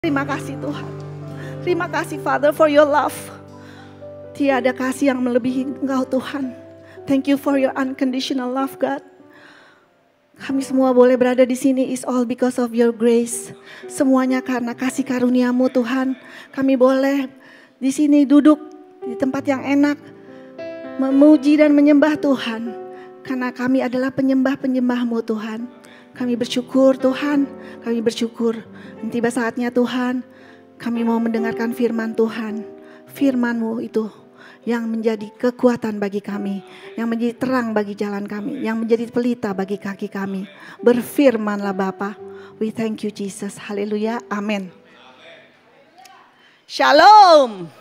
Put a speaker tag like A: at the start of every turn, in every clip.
A: Terima kasih Tuhan. Terima kasih Father for your love. Tiada kasih yang melebihi Engkau Tuhan. Thank you for your unconditional love God. Kami semua boleh berada di sini is all because of your grace. Semuanya karena kasih karunia-Mu Tuhan. Kami boleh di sini duduk di tempat yang enak. Memuji dan menyembah Tuhan. Karena kami adalah penyembah-penyembah-Mu Tuhan. Kami bersyukur Tuhan, kami bersyukur. Tiba saatnya Tuhan, kami mau mendengarkan firman Tuhan. Firman-Mu itu yang menjadi kekuatan bagi kami, yang menjadi terang bagi jalan kami, yang menjadi pelita bagi kaki kami. Berfirmanlah Bapa. We thank you Jesus. Haleluya. Amin. Shalom.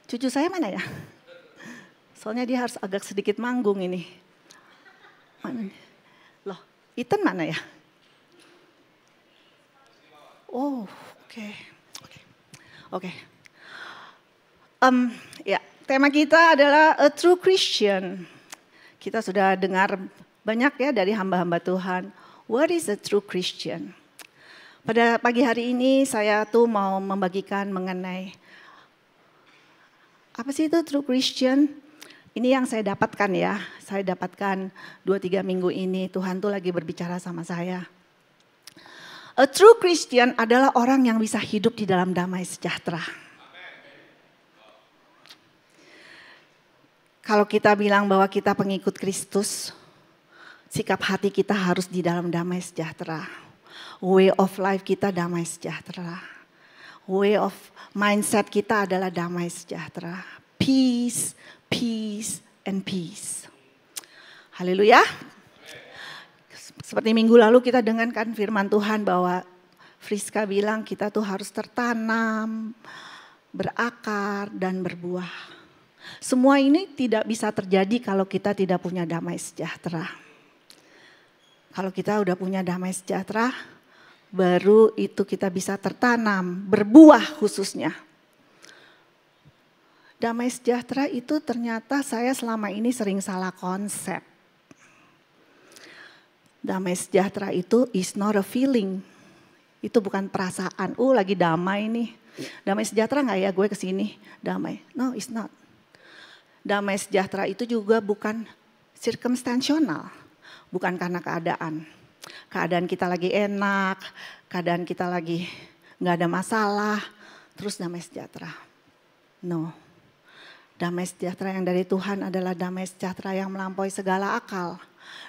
A: Cucu saya mana ya? Soalnya dia harus agak sedikit manggung ini. Mana? Loh, Ethan mana ya? Oh, oke. Ya, tema kita adalah a true Christian. Kita sudah dengar banyak ya dari hamba-hamba Tuhan. What is a true Christian? Pada pagi hari ini saya tuh mau membagikan mengenai apa sih itu true Christian? Ini yang saya dapatkan ya. Saya dapatkan 2-3 minggu ini Tuhan tuh lagi berbicara sama saya. A true Christian adalah orang yang bisa hidup di dalam damai sejahtera. Kalau kita bilang bahwa kita pengikut Kristus, sikap hati kita harus di dalam damai sejahtera. Way of life kita damai sejahtera. Way of mindset kita adalah damai sejahtera. Peace, peace, and peace. Haleluya. Seperti minggu lalu kita dengarkan firman Tuhan bahwa Friska bilang kita tuh harus tertanam, berakar, dan berbuah. Semua ini tidak bisa terjadi kalau kita tidak punya damai sejahtera. Kalau kita udah punya damai sejahtera, baru itu kita bisa tertanam, berbuah khususnya. Damai sejahtera itu ternyata saya selama ini sering salah konsep. Damai sejahtera itu is not a feeling. Itu bukan perasaan. Lagi damai nih. Damai sejahtera gak ya gue kesini? Damai. No, it's not. Damai sejahtera itu juga bukan circumstantial. Bukan karena keadaan. Keadaan kita lagi enak. Keadaan kita lagi gak ada masalah. Terus damai sejahtera. No. Damai sejahtera yang dari Tuhan adalah damai sejahtera yang melampaui segala akal.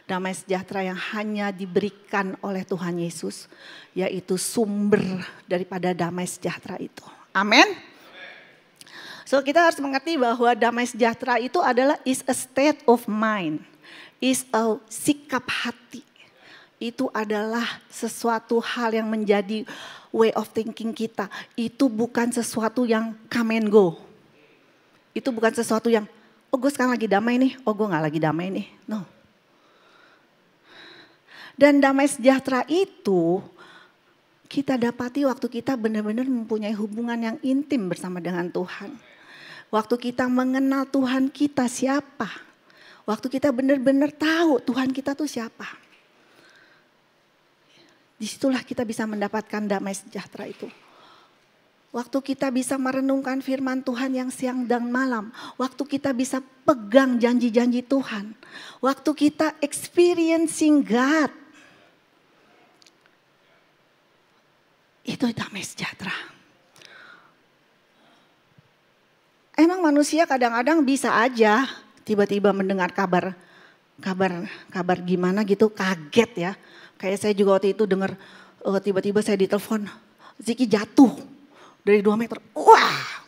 A: Damai sejahtera yang hanya diberikan oleh Tuhan Yesus. Yaitu sumber daripada damai sejahtera itu. Amin. So kita harus mengerti bahwa damai sejahtera itu adalah is a state of mind. Is a sikap hati. Itu adalah sesuatu hal yang menjadi way of thinking kita. Itu bukan sesuatu yang come and go. Itu bukan sesuatu yang, gue sekarang lagi damai nih, gue gak lagi damai nih. No. Dan damai sejahtera itu kita dapati waktu kita benar-benar mempunyai hubungan yang intim bersama dengan Tuhan. Waktu kita mengenal Tuhan kita siapa. Waktu kita benar-benar tahu Tuhan kita tuh siapa. Disitulah kita bisa mendapatkan damai sejahtera itu. Waktu kita bisa merenungkan firman Tuhan yang siang dan malam. Waktu kita bisa pegang janji-janji Tuhan. Waktu kita experiencing God. Itu damai sejahtera. Emang manusia kadang-kadang bisa aja tiba-tiba mendengar kabar gimana gitu, kaget ya. Kayak saya juga waktu itu dengar tiba-tiba saya ditelepon, Ziki jatuh. Dari 2 meter, wah,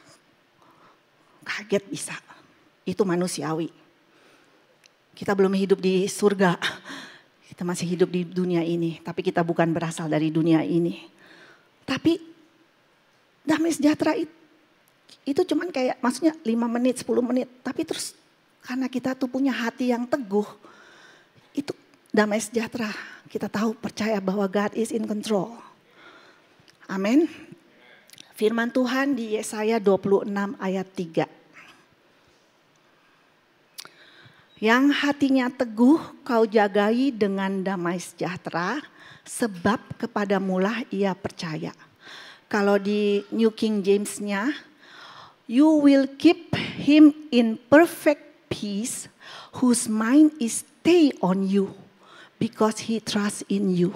A: kaget bisa. Itu manusiawi. Kita belum hidup di surga. Kita masih hidup di dunia ini. Tapi kita bukan berasal dari dunia ini. Tapi damai sejahtera itu cuman kayak maksudnya 5 menit, 10 menit. Tapi terus karena kita tuh punya hati yang teguh. Itu damai sejahtera. Kita tahu percaya bahwa God is in control. Amin. Firman Tuhan di Yesaya 26 ayat 3. Yang hatinya teguh kau jagai dengan damai sejahtera sebab kepadamulah ia percaya. Kalau di New King James-nya, you will keep him in perfect peace whose mind is stay on you because he trusts in you.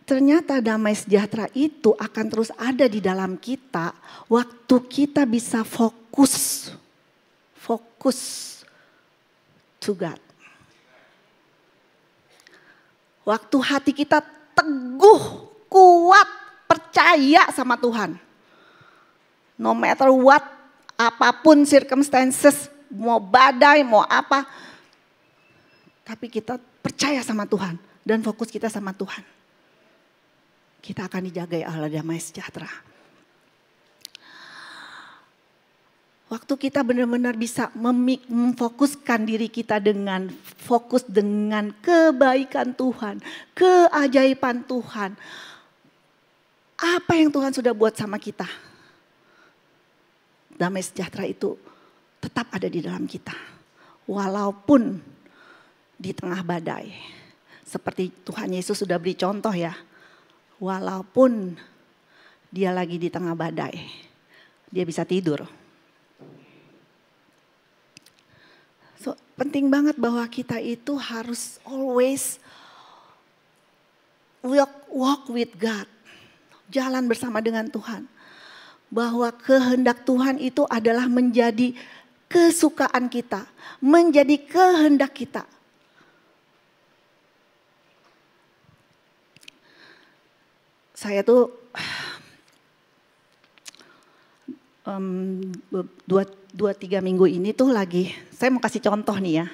A: Ternyata damai sejahtera itu akan terus ada di dalam kita waktu kita bisa fokus to God. Waktu hati kita teguh, kuat, percaya sama Tuhan. No matter what, apapun circumstances, mau badai, mau apa. Tapi kita percaya sama Tuhan dan fokus kita sama Tuhan. Kita akan dijagai Allah damai sejahtera. Waktu kita benar-benar bisa memfokuskan diri kita dengan fokus dengan kebaikan Tuhan, keajaiban Tuhan. Apa yang Tuhan sudah buat sama kita. Damai sejahtera itu tetap ada di dalam kita. Walaupun di tengah badai. Seperti Tuhan Yesus sudah beri contoh ya. Walaupun dia lagi di tengah badai. Dia bisa tidur. So, penting banget bahwa kita itu harus always walk with God. Jalan bersama dengan Tuhan. Bahwa kehendak Tuhan itu adalah menjadi kesukaan kita. Menjadi kehendak kita. Saya tuh 2-3 minggu ini tuh lagi, saya mau kasih contoh nih ya.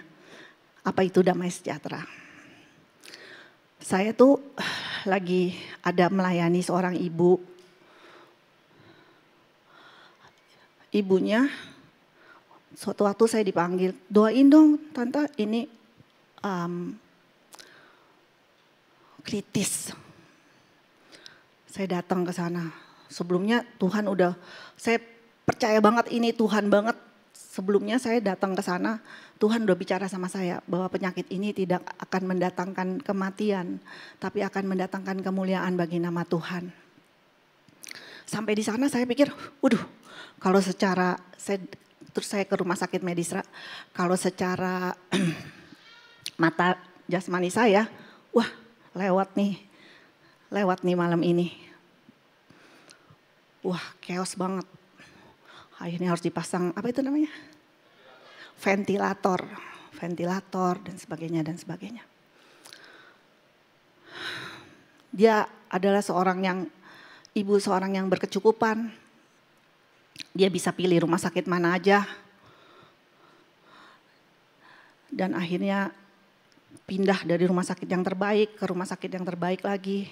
A: Apa itu damai sejahtera. Saya tuh lagi ada melayani seorang ibu. Ibunya, suatu waktu saya dipanggil, doain dong tante ini kritis. Saya datang ke sana. Sebelumnya Tuhan udah, saya percaya banget ini Tuhan banget. Sebelumnya saya datang ke sana, Tuhan udah bicara sama saya bahwa penyakit ini tidak akan mendatangkan kematian, tapi akan mendatangkan kemuliaan bagi nama Tuhan. Sampai di sana saya pikir, waduh, kalau secara, terus saya ke rumah sakit Medisra, kalau secara mata jasmani saya, wah lewat nih malam ini. Wah chaos banget. Akhirnya harus dipasang, apa itu namanya? Ventilator dan sebagainya. Dia adalah ibu seorang yang berkecukupan. Dia bisa pilih rumah sakit mana aja. Dan akhirnya pindah dari rumah sakit yang terbaik ke rumah sakit yang terbaik lagi.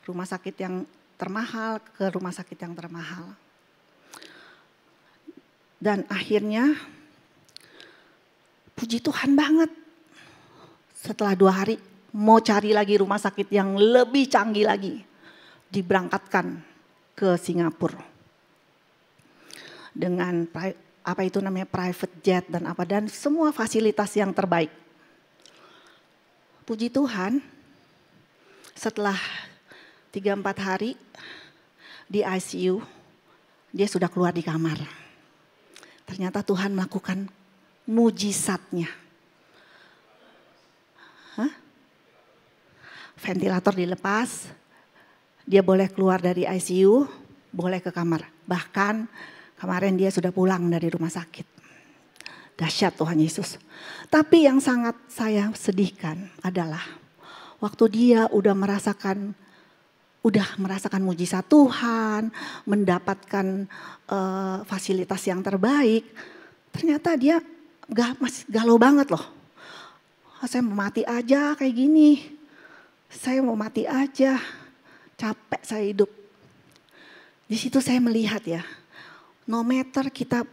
A: Rumah sakit yang termahal ke rumah sakit yang termahal. Dan akhirnya puji Tuhan banget. Setelah 2 hari mau cari lagi rumah sakit yang lebih canggih lagi. Diberangkatkan ke Singapura. Dengan apa itu namanya private jet dan semua fasilitas yang terbaik. Puji Tuhan setelah 3-4 hari di ICU, dia sudah keluar di kamar. Ternyata Tuhan melakukan mujizatnya. Ventilator dilepas, dia boleh keluar dari ICU, boleh ke kamar. Bahkan kemarin dia sudah pulang dari rumah sakit. Dahsyat Tuhan Yesus. Tapi yang sangat saya sedihkan adalah waktu dia udah merasakan mujizat Tuhan, mendapatkan fasilitas yang terbaik, ternyata dia masih galau banget loh. Saya mau mati aja kayak gini, saya mau mati aja, capek saya hidup. Di situ saya melihat ya, no matter kita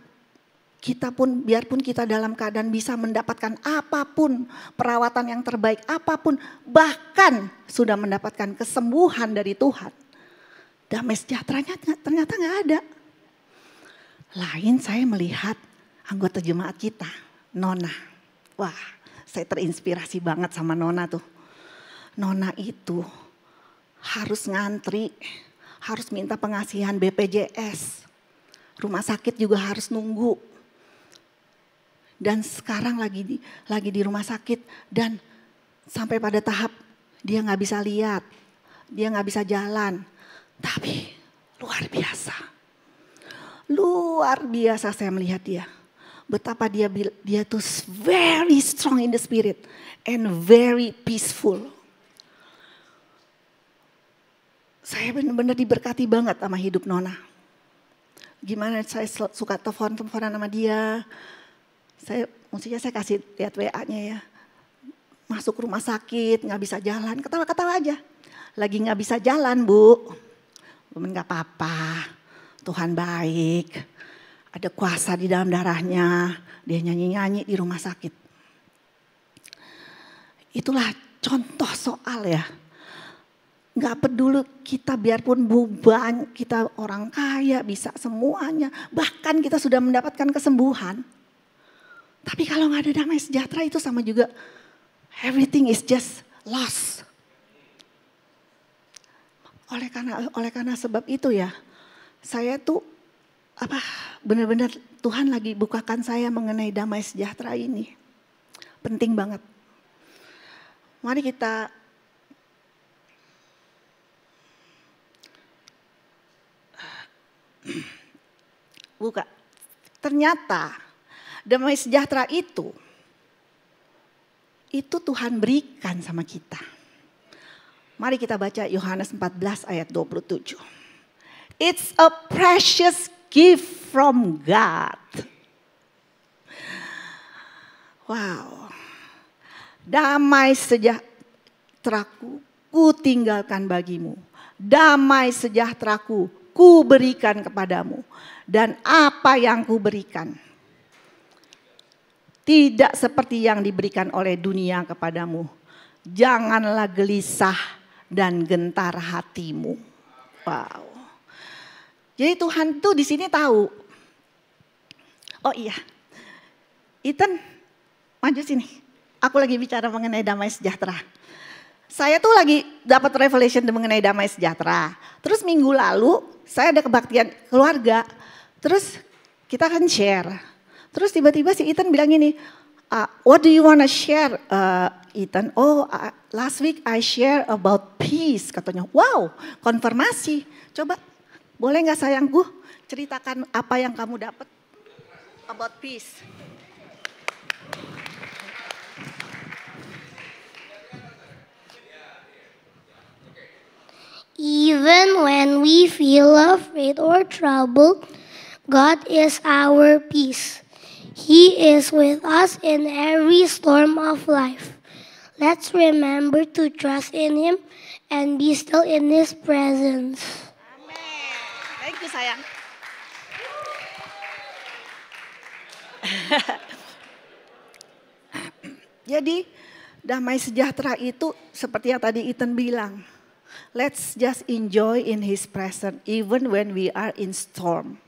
A: pun, biarpun kita dalam keadaan bisa mendapatkan apapun, perawatan yang terbaik apapun, bahkan sudah mendapatkan kesembuhan dari Tuhan, damai sejahteranya ternyata gak ada. Lain saya melihat anggota jemaat kita, Nona. Wah, saya terinspirasi banget sama Nona tuh. Nona itu harus ngantri, harus minta pengasihan BPJS. Rumah sakit juga harus nunggu. Dan sekarang lagi di rumah sakit dan sampai pada tahap dia nggak bisa lihat, dia nggak bisa jalan. Tapi luar biasa saya melihat dia. Betapa dia tuh very strong in the spirit and very peaceful. Saya benar-benar diberkati banget sama hidup Nona. Gimana saya suka telepon-teleponan sama dia. Maksudnya saya kasih lihat WA-nya ya. Masuk rumah sakit, gak bisa jalan, ketawa-ketawa aja. Lagi gak bisa jalan Bu. Gak apa-apa, Tuhan baik. Ada kuasa di dalam darahnya, dia nyanyi-nyanyi di rumah sakit. Itulah contoh soal ya. Gak peduli kita biarpun beban, kita orang kaya bisa semuanya. Bahkan kita sudah mendapatkan kesembuhan. Tapi kalau gak ada damai sejahtera itu sama juga everything is just lost. Oleh karena sebab itu ya, saya tuh benar-benar Tuhan lagi bukakan saya mengenai damai sejahtera ini. Penting banget. Mari kita buka. Ternyata damai sejahtera itu Tuhan berikan sama kita. Mari kita baca Yohanes 14 ayat 27. It's a precious gift from God. Wow. Damai sejahteraku ku tinggalkan bagimu. Damai sejahteraku ku berikan kepadamu. Dan apa yang ku berikan tidak seperti yang diberikan oleh dunia kepadamu. Janganlah gelisah dan gentar hatimu. Wow. Jadi Tuhan tuh di sini tahu. Oh iya. Ethan, maju sini. Aku lagi bicara mengenai damai sejahtera. Saya tuh lagi dapat revelation mengenai damai sejahtera. Terus minggu lalu saya ada kebaktian keluarga. Terus kita akan share. Terus tiba-tiba si Ethan bilang gini, what do you wanna share Ethan? Oh last week I share about peace katanya. Wow, konfirmasi. Coba boleh gak sayangku ceritakan apa yang kamu dapat about peace.
B: Even when we feel afraid or troubled, God is our peace. He is with us in every storm of life. Let's remember to trust in Him and be still in His presence.
A: Amen. Thank you sayang. Jadi damai sejahtera itu seperti yang tadi Ethan bilang. Let's just enjoy in His presence even when we are in storm.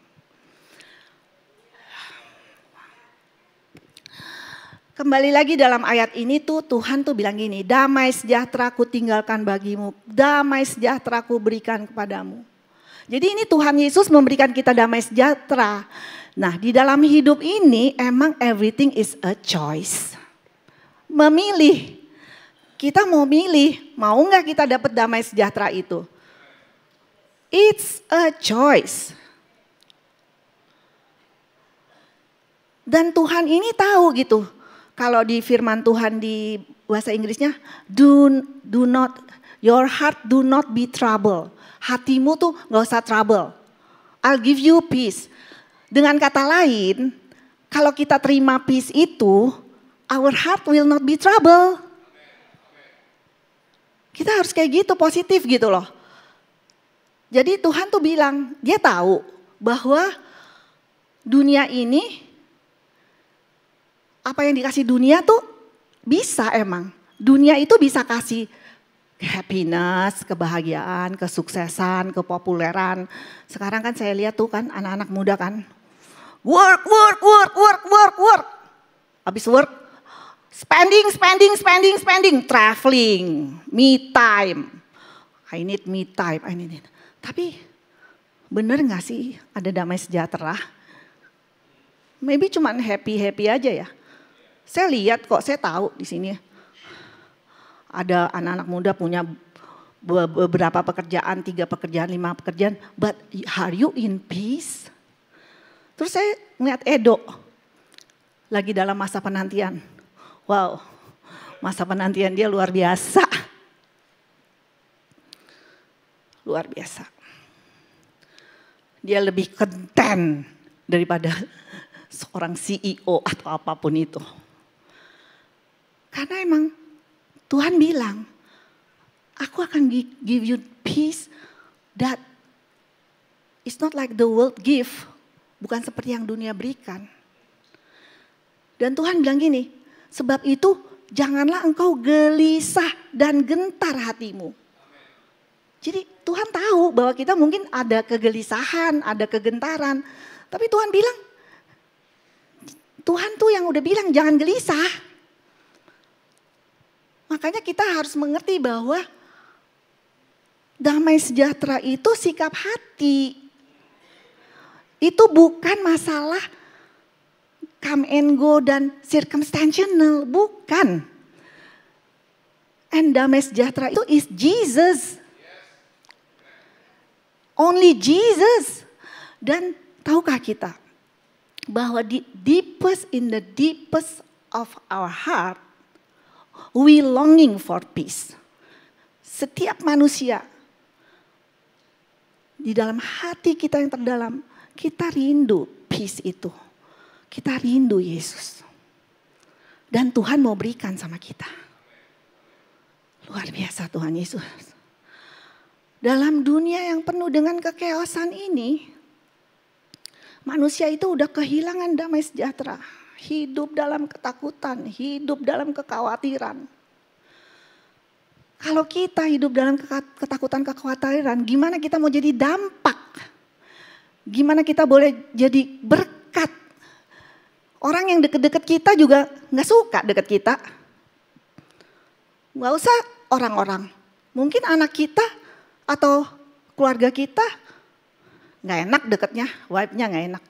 A: Kembali lagi dalam ayat ini tuh Tuhan tuh bilang gini, damai sejahtera ku tinggalkan bagimu, damai sejahtera ku berikan kepadamu. Jadi ini Tuhan Yesus memberikan kita damai sejahtera. Nah di dalam hidup ini emang everything is a choice. Memilih, kita mau milih, mau gak kita dapat damai sejahtera itu? It's a choice. Dan Tuhan ini tahu gitu. Kalau di firman Tuhan di bahasa Inggrisnya, do not, your heart do not be trouble. Hatimu tuh gak usah trouble. I'll give you peace. Dengan kata lain, kalau kita terima peace itu, our heart will not be trouble. Kita harus kayak gitu, positif gitu loh. Jadi Tuhan tuh bilang, dia tahu bahwa dunia ini, apa yang dikasih dunia tuh bisa emang. Dunia itu bisa kasih happiness, kebahagiaan, kesuksesan, kepopuleran. Sekarang kan saya lihat tuh kan anak-anak muda kan. Work. Habis work, spending. Traveling, me time. I need me time, I need it. Tapi bener gak sih ada damai sejahtera? Maybe cuman happy-happy aja ya. Saya lihat kok, saya tahu di sini ada anak-anak muda punya beberapa pekerjaan, 3 pekerjaan, 5 pekerjaan. But are you in peace? Terus saya ngeliat Edo lagi dalam masa penantian. Wow, masa penantian dia luar biasa. Luar biasa. Dia lebih content daripada seorang CEO atau apapun itu. Karena emang Tuhan bilang, aku akan give you peace that is not like the world give. Bukan seperti yang dunia berikan. Dan Tuhan bilang gini, sebab itu janganlah engkau gelisah dan gentar hatimu. Jadi Tuhan tahu bahwa kita mungkin ada kegelisahan, ada kegentaran. Tapi Tuhan bilang, Tuhan tuh yang udah bilang jangan gelisah. Makanya kita harus mengerti bahwa damai sejahtera itu sikap hati. Itu bukan masalah come and go dan circumstantial, bukan. And damai sejahtera itu is Jesus. Only Jesus. Dan tahukah kita bahwa in the deepest of our heart, we longing for peace. Setiap manusia di dalam hati kita yang terdalam, kita rindu peace itu. Kita rindu Yesus. Dan Tuhan mau berikan sama kita. Luar biasa Tuhan Yesus. Dalam dunia yang penuh dengan kekeosan ini, manusia itu udah kehilangan damai sejahtera. Hidup dalam ketakutan, hidup dalam kekhawatiran. Kalau kita hidup dalam ketakutan, kekhawatiran, gimana kita mau jadi dampak? Gimana kita boleh jadi berkat? Orang yang deket-deket kita juga gak suka deket kita. Gak usah orang-orang. Mungkin anak kita atau keluarga kita gak enak deketnya, vibe-nya gak enak.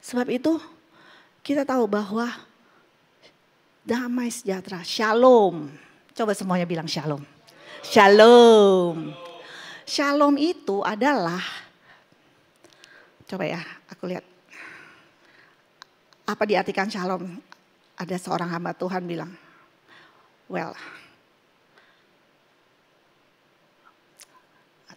A: Sebab itu kita tahu bahwa damai sejahtera, shalom. Coba semuanya bilang shalom. Shalom. Shalom itu adalah, coba ya aku lihat. Apa diartikan shalom? Ada seorang hamba Tuhan bilang, well,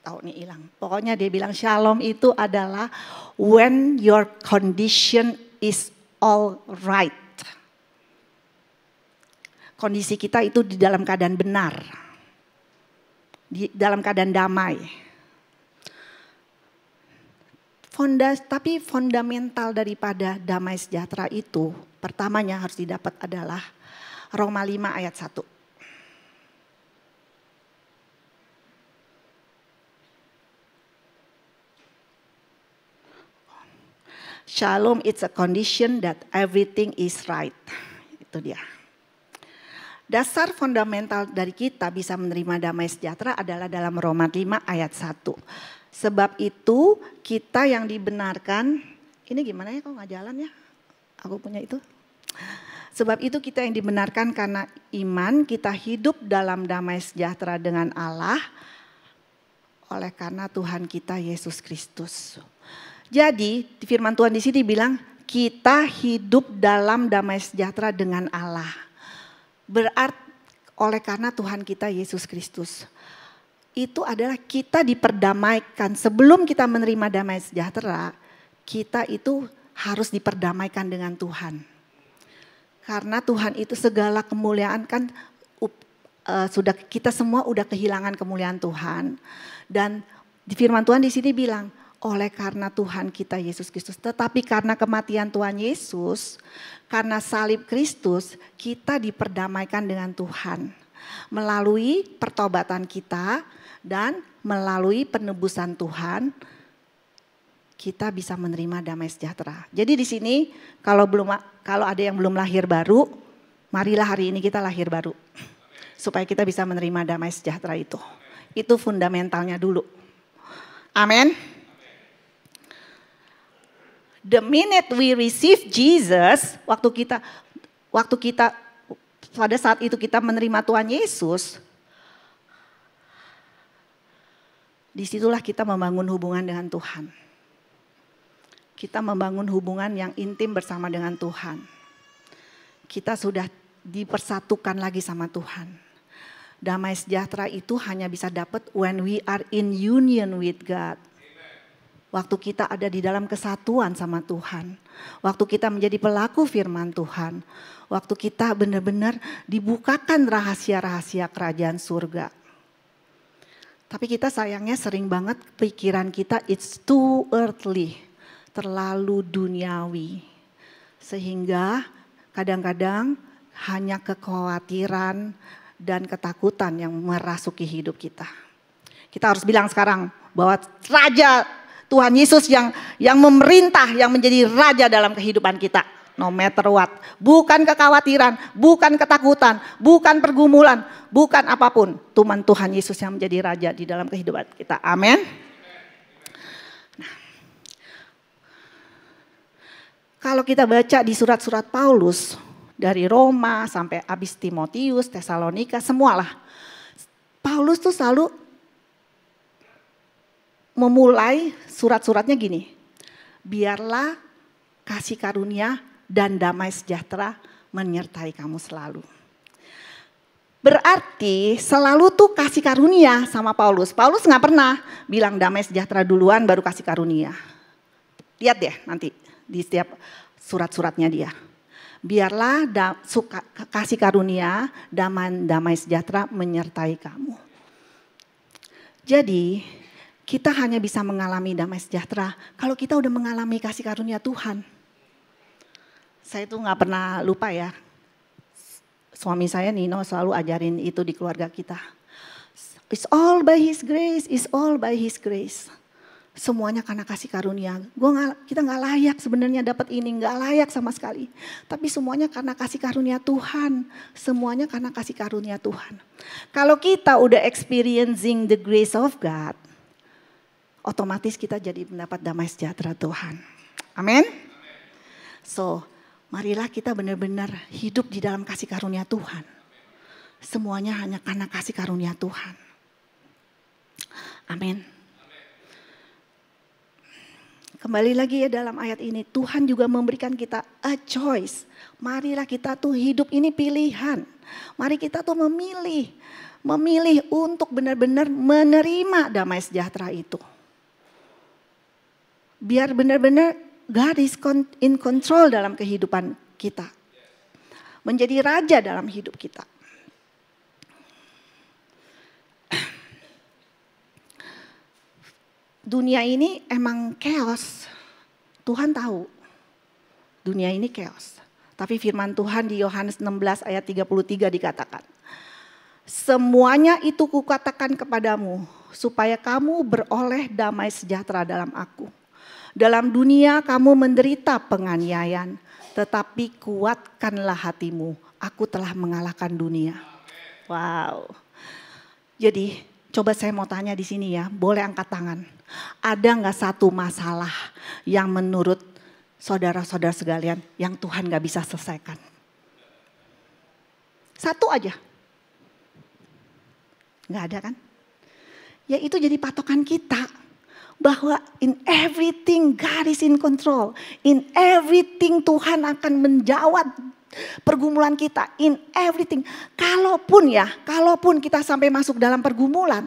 A: tahu nih hilang. Pokoknya dia bilang shalom itu adalah when your condition is all right. Kondisi kita itu di dalam keadaan benar. Di dalam keadaan damai. Tapi fundamental daripada damai sejahtera itu, pertamanya harus didapat adalah Roma 5 ayat 1. Shalom it's a condition that everything is right. Itu dia. Dasar fundamental dari kita bisa menerima damai sejahtera adalah dalam Roma 5 ayat 1. Sebab itu kita yang dibenarkan, ini gimana ya kok gak jalan ya? Aku punya itu. Sebab itu kita yang dibenarkan karena iman, kita hidup dalam damai sejahtera dengan Allah oleh karena Tuhan kita Yesus Kristus. Jadi firman Tuhan di sini bilang kita hidup dalam damai sejahtera dengan Allah. Berarti oleh karena Tuhan kita Yesus Kristus. Itu adalah kita diperdamaikan. Sebelum kita menerima damai sejahtera, kita itu harus diperdamaikan dengan Tuhan. Karena Tuhan itu segala kemuliaan kan sudah kita semua udah kehilangan kemuliaan Tuhan. Dan di firman Tuhan di sini bilang, oleh karena Tuhan kita Yesus Kristus. Tetapi karena kematian Tuhan Yesus, karena salib Kristus, kita diperdamaikan dengan Tuhan. Melalui pertobatan kita dan melalui penebusan Tuhan, kita bisa menerima damai sejahtera. Jadi di sini kalau ada yang belum lahir baru, marilah hari ini kita lahir baru. supaya kita bisa menerima damai sejahtera itu. Itu fundamentalnya dulu. Amin. The minute we receive Jesus, waktu kita pada saat itu kita menerima Tuhan Yesus, disitulah kita membangun hubungan dengan Tuhan. Kita membangun hubungan yang intim bersama dengan Tuhan. Kita sudah dipersatukan lagi sama Tuhan. Damai sejahtera itu hanya bisa dapat when we are in union with God. Waktu kita ada di dalam kesatuan sama Tuhan. Waktu kita menjadi pelaku firman Tuhan. Waktu kita benar-benar dibukakan rahasia-rahasia kerajaan surga. Tapi kita sayangnya sering banget pikiran kita it's too earthly. Terlalu duniawi. Sehingga kadang-kadang hanya kekhawatiran dan ketakutan yang merasuki hidup kita. Kita harus bilang sekarang bahwa Raja Tuhan Yesus yang memerintah, yang menjadi Raja dalam kehidupan kita. No matter what. Bukan kekhawatiran, bukan ketakutan, bukan pergumulan, bukan apapun. Tuhan Yesus yang menjadi Raja di dalam kehidupan kita. Amin. Nah, kalau kita baca di surat-surat Paulus, dari Roma sampai habis Timotius, Tesalonika, semualah. Paulus tuh selalu memulai surat-suratnya gini. Biarlah kasih karunia dan damai sejahtera menyertai kamu selalu. Berarti selalu tuh kasih karunia sama Paulus. Paulus gak pernah bilang damai sejahtera duluan baru kasih karunia. Lihat deh nanti di setiap surat-suratnya dia. Biarlah kasih karunia, damai sejahtera menyertai kamu. Jadi kita hanya bisa mengalami damai sejahtera kalau kita udah mengalami kasih karunia Tuhan. Saya tuh gak pernah lupa ya. Suami saya Nino selalu ajarin itu di keluarga kita. It's all by His grace, it's all by His grace. Semuanya karena kasih karunia. Kita gak layak sebenarnya dapat ini, gak layak sama sekali. Tapi semuanya karena kasih karunia Tuhan. Semuanya karena kasih karunia Tuhan. Kalau kita udah experiencing the grace of God, otomatis kita jadi mendapat damai sejahtera Tuhan. Amin. So, marilah kita benar-benar hidup di dalam kasih karunia Tuhan. Semuanya hanya karena kasih karunia Tuhan. Amin. Kembali lagi ya dalam ayat ini, Tuhan juga memberikan kita a choice. Marilah kita tuh hidup ini pilihan. Mari kita tuh memilih untuk benar-benar menerima damai sejahtera itu. Biar benar-benar God is in control dalam kehidupan kita. Menjadi raja dalam hidup kita. Dunia ini emang chaos. Tuhan tahu. Dunia ini chaos. Tapi firman Tuhan di Yohanes 16 ayat 33 dikatakan. Semuanya itu kukatakan kepadamu supaya kamu beroleh damai sejahtera dalam aku. Dalam dunia kamu menderita penganiayaan, tetapi kuatkanlah hatimu. Aku telah mengalahkan dunia. Wow. Jadi coba saya mau tanya di sini ya, boleh angkat tangan. Ada nggak satu masalah yang menurut saudara-saudara sekalian yang Tuhan nggak bisa selesaikan? Satu aja. Nggak ada kan? Ya itu jadi patokan kita. Bahwa in everything God is in control. In everything Tuhan akan menjawab pergumulan kita. In everything. Kalaupun kita sampai masuk dalam pergumulan.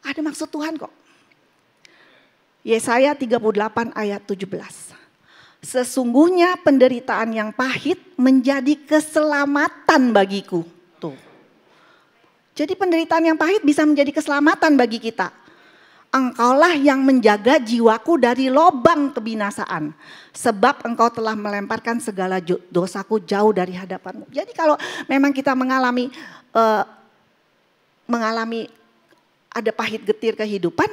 A: Ada maksud Tuhan kok. Yesaya 38 ayat 17. Sesungguhnya penderitaan yang pahit menjadi keselamatan bagiku. Tuh. Jadi penderitaan yang pahit bisa menjadi keselamatan bagi kita. Engkaulah yang menjaga jiwaku dari lobang kebinasaan. Sebab engkau telah melemparkan segala dosaku jauh dari hadapanmu. Jadi kalau memang kita mengalami ada pahit getir kehidupan.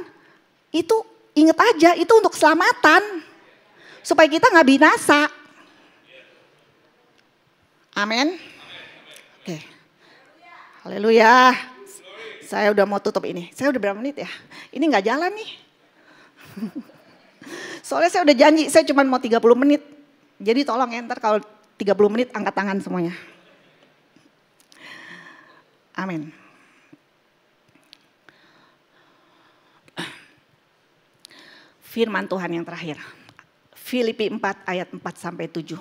A: Itu ingat aja itu untuk keselamatan. Supaya kita gak binasa. Amin. Oke. Haleluya. Saya udah mau tutup ini. Saya udah berapa menit ya? Ini nggak jalan nih. Soalnya saya udah janji, saya cuma mau 30 menit. Jadi tolong enter kalau 30 menit angkat tangan semuanya. Amin. Firman Tuhan yang terakhir. Filipi 4 ayat 4 sampai 7.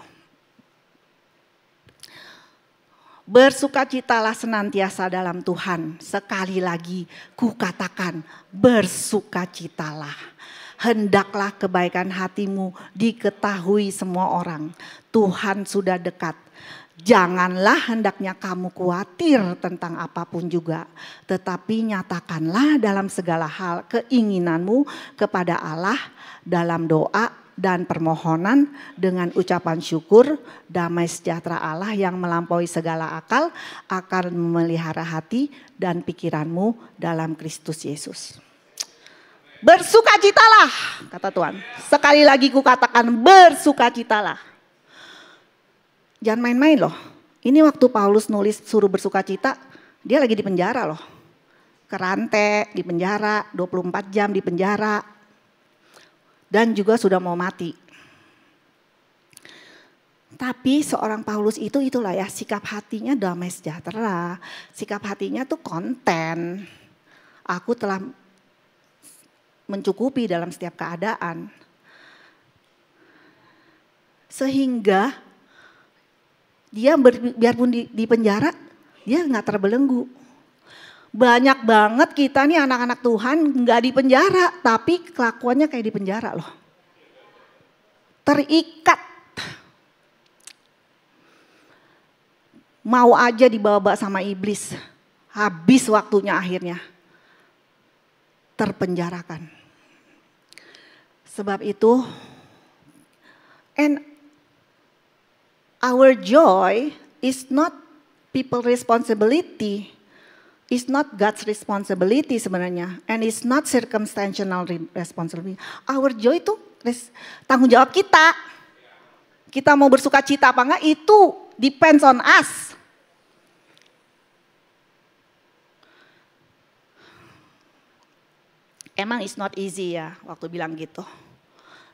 A: Bersukacitalah senantiasa dalam Tuhan. Sekali lagi kukatakan bersukacitalah. Hendaklah kebaikan hatimu diketahui semua orang. Tuhan sudah dekat. Janganlah hendaknya kamu khawatir tentang apapun juga. Tetapi nyatakanlah dalam segala hal keinginanmu kepada Allah dalam doa dan permohonan dengan ucapan syukur. Damai sejahtera Allah yang melampaui segala akal akan memelihara hati dan pikiranmu dalam Kristus Yesus. Bersukacitalah, kata Tuhan. Sekali lagi kukatakan bersukacitalah. Jangan main-main loh. Ini waktu Paulus nulis suruh bersukacita, dia lagi di penjara loh. Kerante di penjara, 24 jam di penjara. Dan juga sudah mau mati. Tapi seorang Paulus itulah ya, sikap hatinya damai sejahtera. Sikap hatinya tuh konten. Aku telah mencukupi dalam setiap keadaan. Sehingga dia biarpun di penjara, dia gak terbelenggu. Banyak banget kita nih anak-anak Tuhan gak di penjara, tapi kelakuannya kayak di penjara loh. Terikat. Mau aja dibawa-bawa sama iblis. Habis waktunya akhirnya. Terpenjarakan. Sebab itu, and our joy is not people responsibility. It's not God's responsibility sebenarnya. And it's not circumstantial responsibility. Our joy itu tanggung jawab kita. Kita mau bersuka cita apa enggak itu depends on us. Emang it's not easy ya waktu bilang gitu.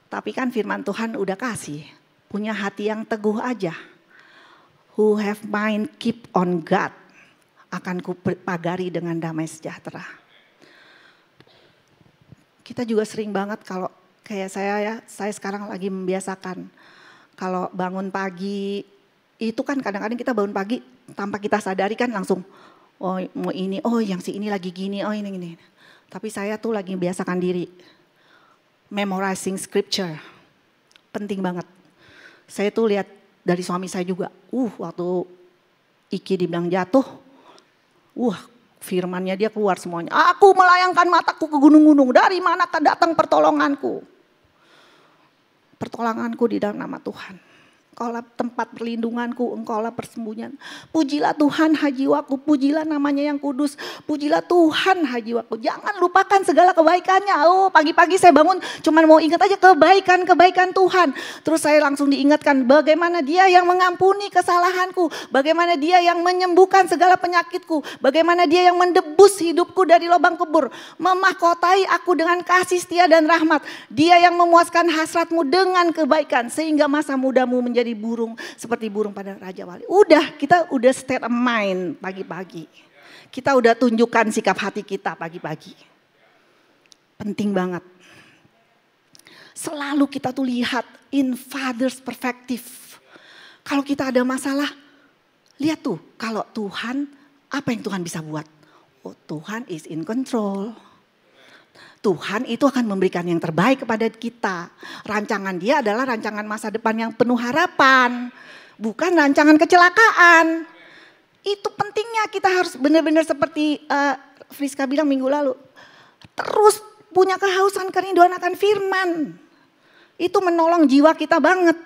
A: Tapi kan firman Tuhan udah kasih. Punya hati yang teguh aja. Who have mind keep on God. Akan kupagari dengan damai sejahtera. Kita juga sering banget kalau kayak saya sekarang lagi membiasakan. Kalau bangun pagi, itu kan kadang-kadang kita bangun pagi tanpa kita sadari kan langsung, oh mau ini, oh yang si ini lagi gini, oh ini. Tapi saya tuh lagi membiasakan diri. Memorizing scripture, penting banget. Saya tuh lihat dari suami saya juga, waktu Iki dibilang jatuh, firmannya dia keluar semuanya. Aku melayangkan mataku ke gunung-gunung. Dari manakah datang pertolonganku? Pertolonganku di dalam nama Tuhan. Engkaulah tempat perlindunganku, engkaulah persembunyian. Pujilah Tuhan hai jiwaku, pujilah namanya yang kudus. Pujilah Tuhan hai jiwaku. Jangan lupakan segala kebaikannya. Pagi-pagi saya bangun cuman mau ingat aja kebaikan Tuhan. Terus saya langsung diingatkan bagaimana dia yang mengampuni kesalahanku. Bagaimana dia yang menyembuhkan segala penyakitku. Bagaimana dia yang mendebus hidupku dari lubang kubur. Memahkotai aku dengan kasih setia dan rahmat. Dia yang memuaskan hasratmu dengan kebaikan. Sehingga masa mudamu menjadi burung seperti burung pada Raja Wali. Kita udah state of mind pagi-pagi. Kita udah tunjukkan sikap hati kita pagi-pagi. Penting banget. Selalu kita tuh lihat in Father's perspective. Kalau kita ada masalah, lihat tuh kalau Tuhan, apa yang Tuhan bisa buat? Tuhan is in control. Tuhan itu akan memberikan yang terbaik kepada kita. Rancangan dia adalah rancangan masa depan yang penuh harapan. Bukan rancangan kecelakaan. Itu pentingnya kita harus benar-benar seperti Friska bilang minggu lalu. Terus punya kehausan kerinduan akan firman. Itu menolong jiwa kita banget.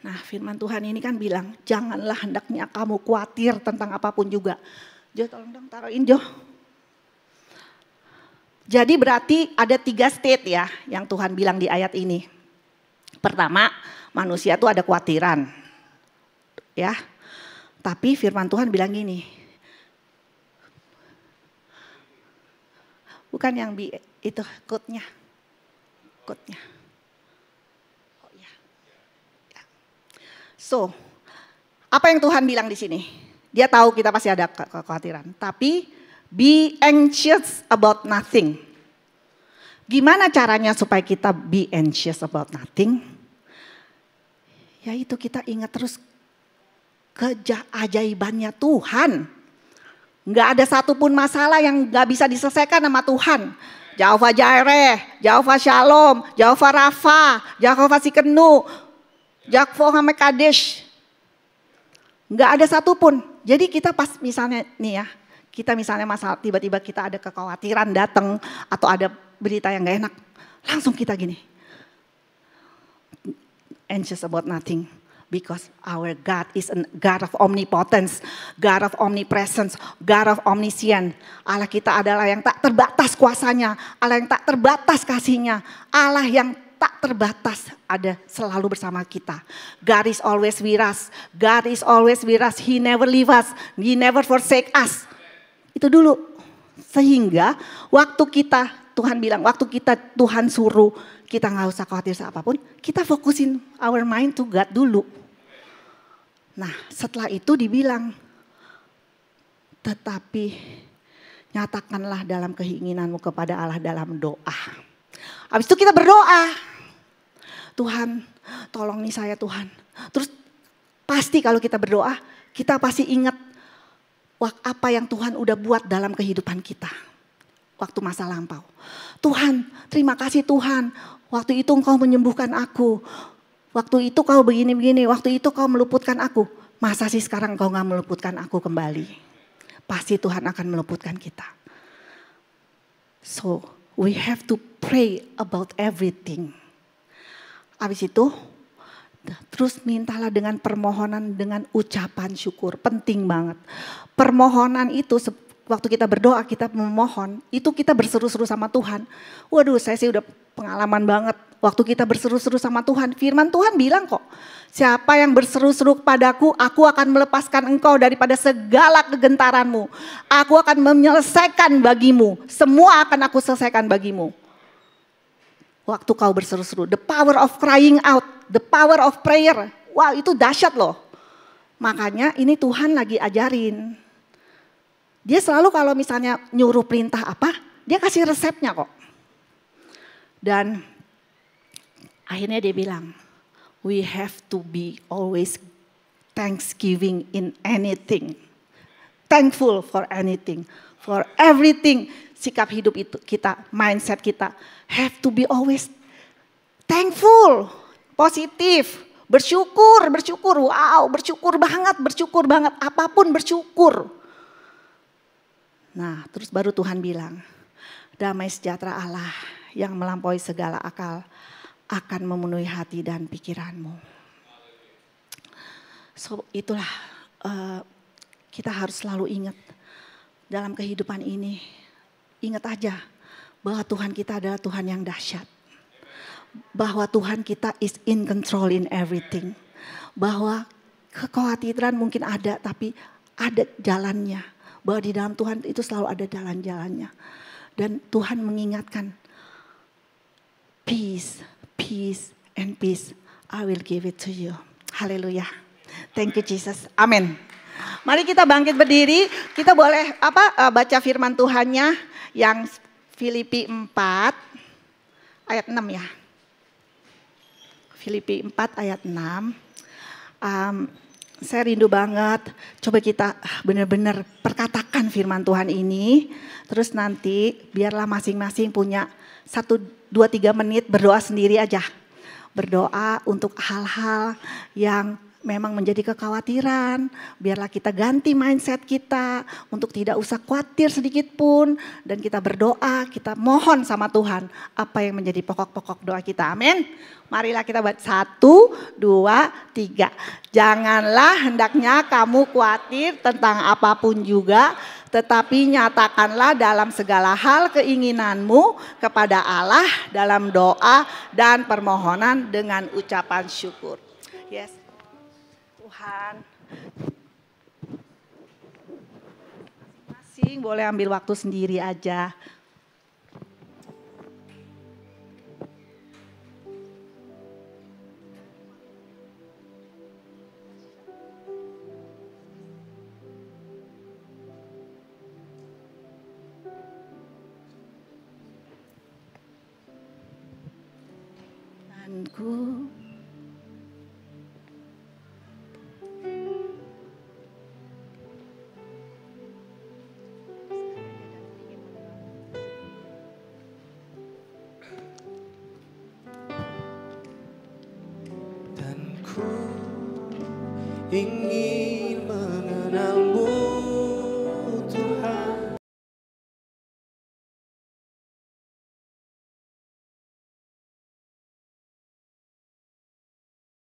A: Nah firman Tuhan ini kan bilang, janganlah hendaknya kamu khawatir tentang apapun juga. Jo tolong dong taruhin Jo. Jadi berarti ada 3 state ya yang Tuhan bilang di ayat ini. Pertama, manusia tuh ada kekhawatiran. Ya. Tapi firman Tuhan bilang gini. Bukan yang itu quote-nya. Quote-nya. Oh ya. So, apa yang Tuhan bilang di sini? Dia tahu kita pasti ada kekhawatiran. Tapi be anxious about nothing. Gimana caranya supaya kita be anxious about nothing? Yaitu kita ingat terus keajaibannya Tuhan. Nggak ada satupun masalah yang nggak bisa diselesaikan sama Tuhan. Jehovah Jireh, Jehovah Shalom, Jehovah Rafa, Jehovah Sikenu, Jehovah Mekadesh. Nggak ada satupun. Jadi kita pas misalnya nih ya, kita misalnya masalah tiba-tiba kita ada kekhawatiran datang atau ada berita yang gak enak, langsung kita gini, anxious about nothing, because our God is a God of omnipotence, God of omnipresence, God of omniscient. Allah kita adalah yang tak terbatas kuasanya, Allah yang tak terbatas kasihnya, Allah yang tak terbatas ada selalu bersama kita. God is always with us, God is always with us, He never leave us, He never forsake us. Itu dulu, sehingga waktu kita, Tuhan bilang, waktu kita Tuhan suruh kita gak usah khawatir apapun, kita fokusin our mind to God dulu. Nah setelah itu dibilang, tetapi nyatakanlah dalam keinginanmu kepada Allah dalam doa. Habis itu kita berdoa, Tuhan tolong nih saya Tuhan. Terus pasti kalau kita berdoa, kita pasti ingat apa yang Tuhan udah buat dalam kehidupan kita. Waktu masa lampau. Tuhan, terima kasih Tuhan. Waktu itu Engkau menyembuhkan aku. Waktu itu Kau begini-begini. Waktu itu Kau meluputkan aku. Masa sih sekarang Kau gak meluputkan aku kembali? Pasti Tuhan akan meluputkan kita. So, we have to pray about everything. Habis itu, terus mintalah dengan permohonan, dengan ucapan syukur. Penting banget. Permohonan itu, waktu kita berdoa, kita memohon, itu kita berseru-seru sama Tuhan. Waduh, saya sih udah pengalaman banget. Waktu kita berseru-seru sama Tuhan, firman Tuhan bilang kok, siapa yang berseru-seru kepadaku, aku akan melepaskan engkau daripada segala kegentaranmu. Aku akan menyelesaikan bagimu, semua akan aku selesaikan bagimu. Waktu kau berseru-seru, the power of crying out, the power of prayer. Wow, itu dahsyat loh. Makanya ini Tuhan lagi ajarin. Dia selalu kalau misalnya nyuruh perintah apa, dia kasih resepnya kok. Dan akhirnya dia bilang, we have to be always thanksgiving in anything. Thankful for anything, for everything. Sikap hidup itu kita, mindset kita have to be always thankful, positif, bersyukur. Wow, bersyukur banget, apapun bersyukur. Nah, terus baru Tuhan bilang, damai sejahtera Allah yang melampaui segala akal akan memenuhi hati dan pikiranmu. So, itulah kita harus selalu ingat dalam kehidupan ini. Ingat aja bahwa Tuhan kita adalah Tuhan yang dahsyat. Bahwa Tuhan kita is in control in everything. Bahwa kekhawatiran mungkin ada tapi ada jalannya. Bahwa di dalam Tuhan itu selalu ada jalan-jalannya. Dan Tuhan mengingatkan, peace, peace and peace I will give it to you. Haleluya. Thank you Jesus. Amin. Mari kita bangkit berdiri. Kita boleh baca firman Tuhannya yang Filipi 4 ayat 6 ya. Filipi 4 ayat 6. Saya rindu banget. Coba kita benar-benar perkatakan firman Tuhan ini. Terus nanti biarlah masing-masing punya 1, 2, 3 menit berdoa sendiri aja. Berdoa untuk hal-hal yang memang menjadi kekhawatiran. Biarlah kita ganti mindset kita untuk tidak usah khawatir sedikit pun. Dan kita berdoa, kita mohon sama Tuhan apa yang menjadi pokok-pokok doa kita. Amin. Marilah kita buat 1, 2, 3. Janganlah hendaknya kamu khawatir tentang apapun juga. Tetapi nyatakanlah dalam segala hal keinginanmu kepada Allah dalam doa dan permohonan dengan ucapan syukur. Yes. Tuhan, masing-masing boleh ambil waktu sendiri aja. Ku
C: dan ku ingin